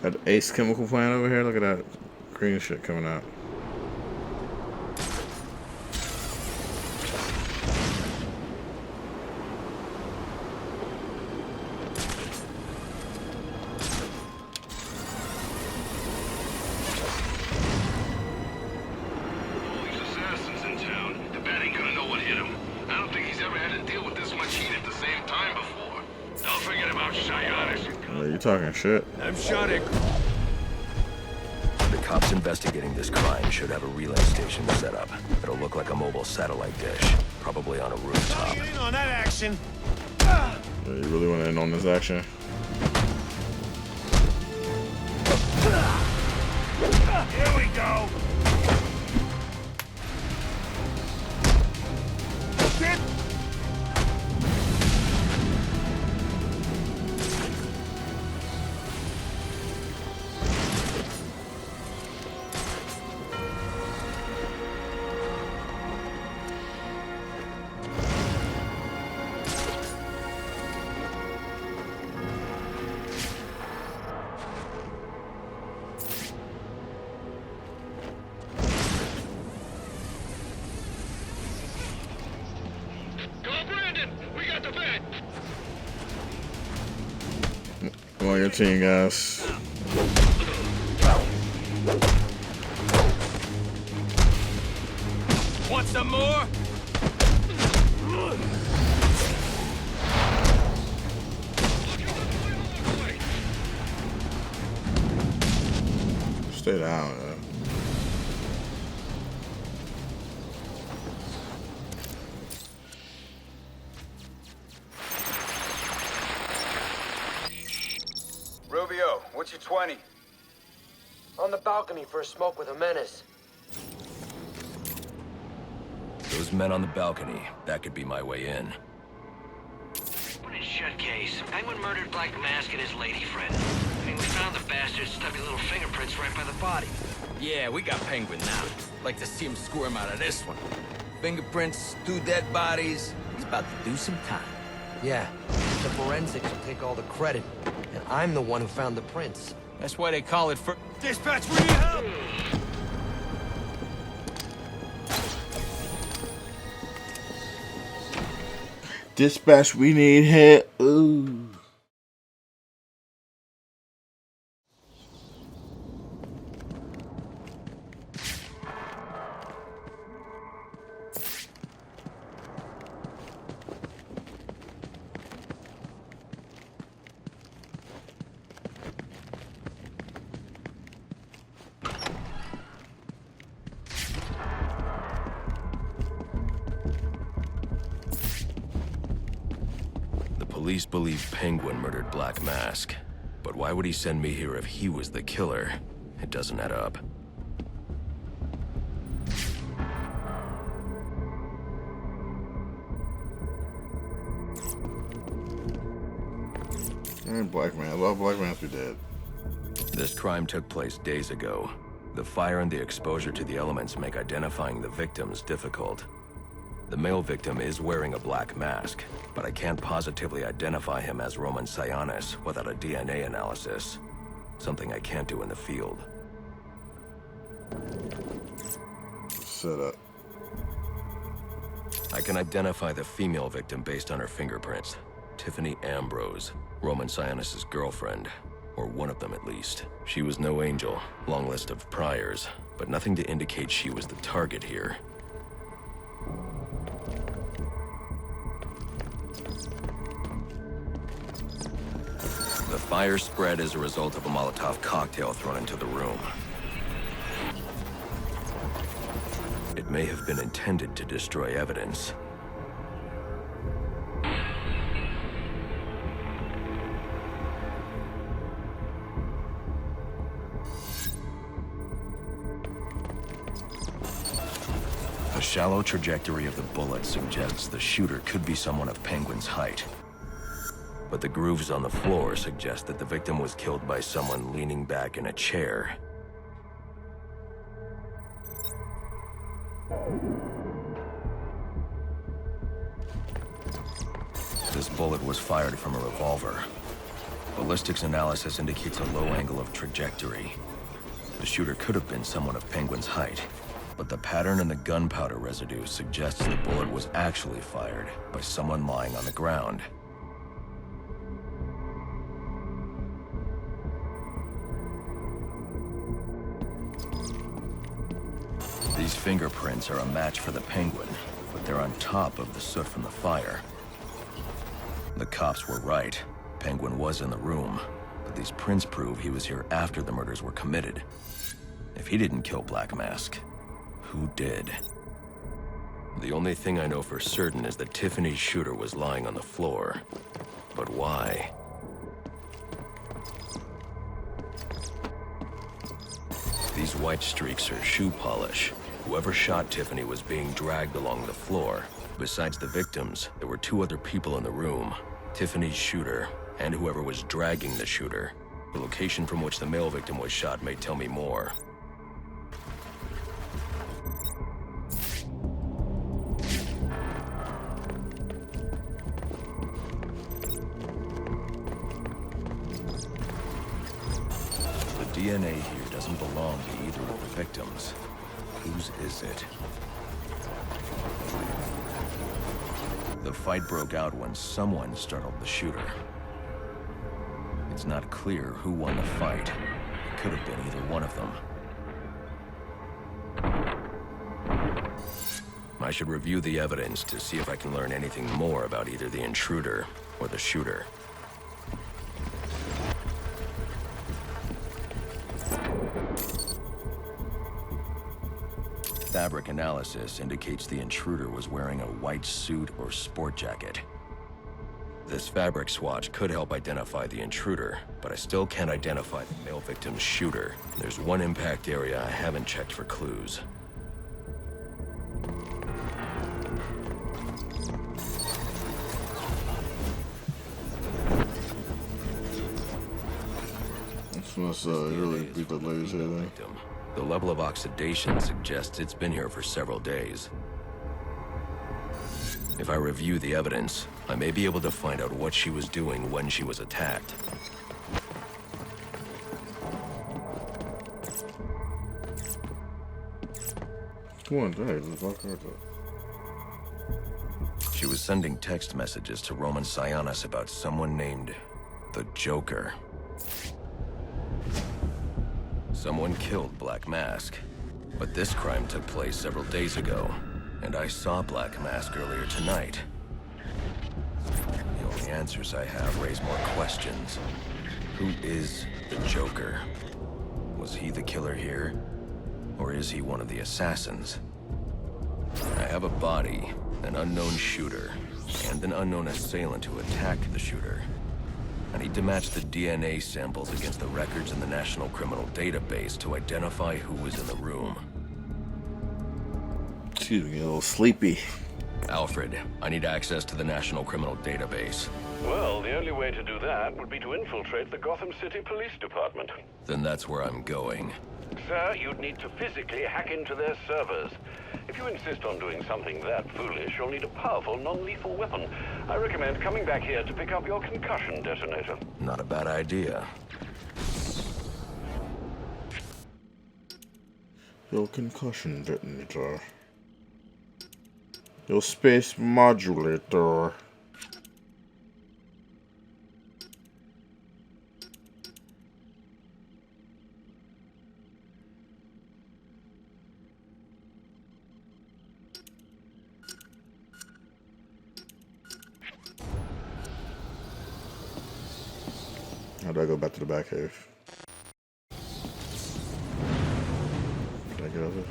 That Ace chemical plant over here. Look at that green shit coming out. Talking shit. I'm shotting. The cops investigating this crime should have a relay station set up. It'll look like a mobile satellite dish, probably on a rooftop. Get in on that action. Yeah, you really want to end on this action? Here we go. Get. Come on, your team, guys. Want some more? Stay down, man. Rubio, what's your 20? On the balcony for a smoke with a menace. Those men on the balcony, that could be my way in. What a shut case. Penguin murdered Black Mask and his lady friend. I mean, we found the bastard's stubby little fingerprints right by the body. Yeah, we got Penguin now. Like to see him squirm out of this one. Fingerprints, 2 dead bodies. He's about to do some time. Yeah, the forensics will take all the credit, and I'm the one who found the prints. That's why they call it for... Dispatch, we need help. Dispatch, we need help. Ooh. Police believe Penguin murdered Black Mask. But why would he send me here if he was the killer? It doesn't add up. Black man. A lot of black mans be dead. This crime took place days ago. The fire and the exposure to the elements make identifying the victims difficult. The male victim is wearing a black mask, but I can't positively identify him as Roman Sionis without a DNA analysis. Something I can't do in the field. Set up. I can identify the female victim based on her fingerprints. Tiffany Ambrose, Roman Sionis' girlfriend. Or one of them at least. She was no angel, long list of priors, but nothing to indicate she was the target here. The fire spread as a result of a Molotov cocktail thrown into the room. It may have been intended to destroy evidence. The shallow trajectory of the bullet suggests the shooter could be someone of Penguin's height. But the grooves on the floor suggest that the victim was killed by someone leaning back in a chair. This bullet was fired from a revolver. Ballistics analysis indicates a low angle of trajectory. The shooter could have been someone of Penguin's height, but the pattern in the gunpowder residue suggests the bullet was actually fired by someone lying on the ground. These fingerprints are a match for the Penguin, but they're on top of the soot from the fire. The cops were right. Penguin was in the room, but these prints prove he was here after the murders were committed. If he didn't kill Black Mask, who did? The only thing I know for certain is that Tiffany's shooter was lying on the floor. But why? These white streaks are shoe polish. Whoever shot Tiffany was being dragged along the floor. Besides the victims, there were two other people in the room. Tiffany's shooter, and whoever was dragging the shooter. The location from which the male victim was shot may tell me more. The DNA here doesn't belong to either of the victims. Whose is it? The fight broke out when someone startled the shooter. It's not clear who won the fight. It could have been either one of them. I should review the evidence to see if I can learn anything more about either the intruder or the shooter. Fabric analysis indicates the intruder was wearing a white suit or sport jacket. This fabric swatch could help identify the intruder, but I still can't identify the male victim's shooter. There's one impact area I haven't checked for clues. This must really beat the lady's head in. The level of oxidation suggests it's been here for several days. If I review the evidence, I may be able to find out what she was doing when she was attacked. Come on, Dad, let's walk her up. She was sending text messages to Roman Sionis about someone named the Joker. Someone killed Black Mask, but this crime took place several days ago, and I saw Black Mask earlier tonight. The only answers I have raise more questions. Who is the Joker? Was he the killer here? Or is he one of the assassins? I have a body, an unknown shooter, and an unknown assailant who attacked the shooter. I need to match the DNA samples against the records in the National Criminal Database to identify who was in the room. Excuse me, a little sleepy. Alfred, I need access to the National Criminal Database. Well, the only way to do that would be to infiltrate the Gotham City Police Department. Then that's where I'm going. Sir, you'd need to physically hack into their servers. If you insist on doing something that foolish, you'll need a powerful, non-lethal weapon. I recommend coming back here to pick up your concussion detonator. Not a bad idea. Your concussion detonator. Your space modulator. How do I go back to the back cave? Can I get over?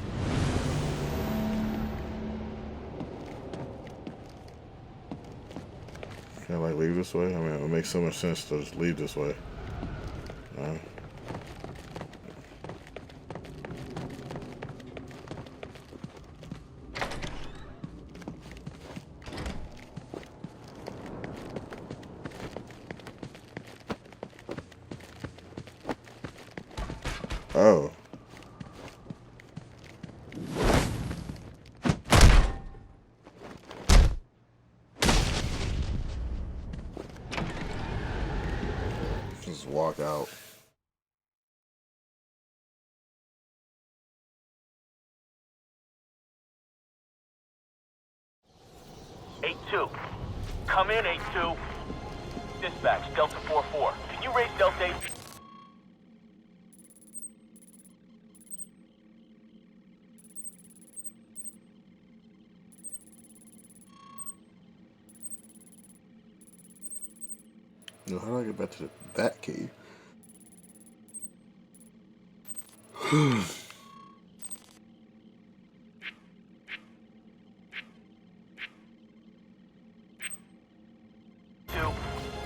Can I like leave this way? I mean, it would make so much sense to just leave this way. Oh. Just walk out. Come in, 8-2. Dispatch, Delta 4-4. Can you raise Delta 8? Yo, how do I get back to the Bat Cave?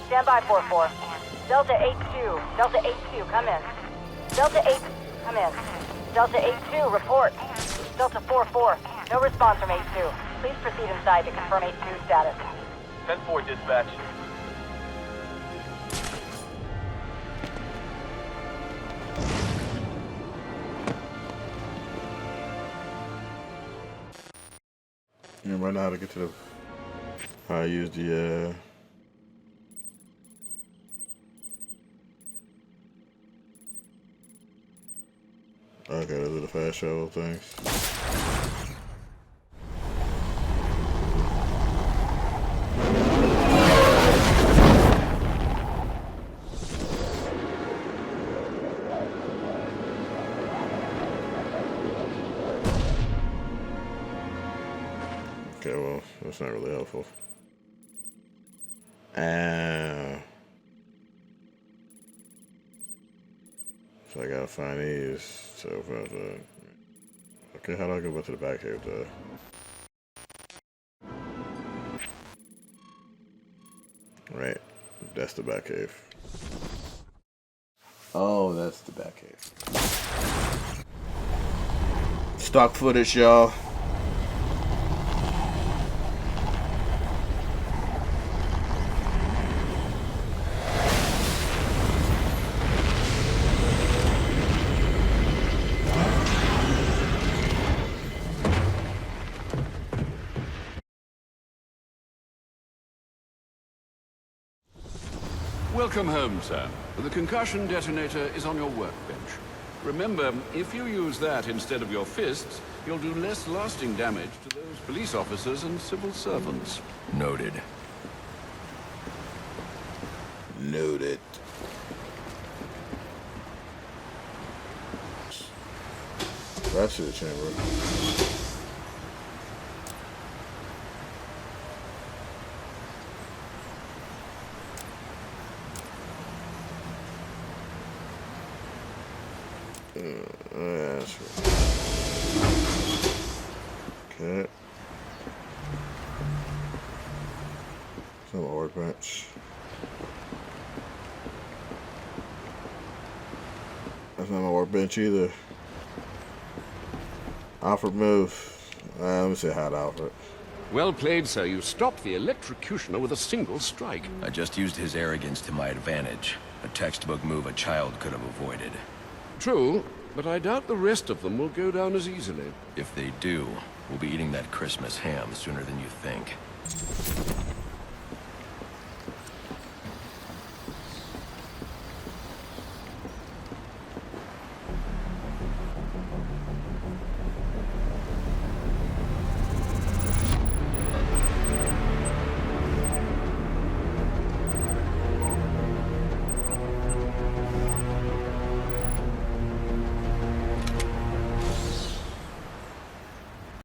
Stand by 4-4. Delta 8-2. Delta 8-2, come in. Delta 8, come in. Delta 8-2, report. Delta 4-4, no response from 8-2. Please proceed inside to confirm 8-2 status. 10-4, dispatch. You might know how to get to the. How I use the. Okay, those are the fast travel things. Okay, well, that's not really helpful. So I gotta find these. So if okay, how do I go back to the back here? Right, that's the back cave. Oh, that's the back cave. Stock footage, y'all. Welcome home, sir. The concussion detonator is on your workbench. Remember, if you use that instead of your fists, you'll do less lasting damage to those police officers and civil servants. Noted. Noted. That's the chamber. That's right. Okay. It's not my workbench. That's not my workbench either. Alfred, move. Let me say hi to Alfred. Well played, sir. You stopped the electrocutioner with a single strike. I just used his arrogance to my advantage. A textbook move a child could have avoided. True, but I doubt the rest of them will go down as easily. If they do, we'll be eating that Christmas ham sooner than you think.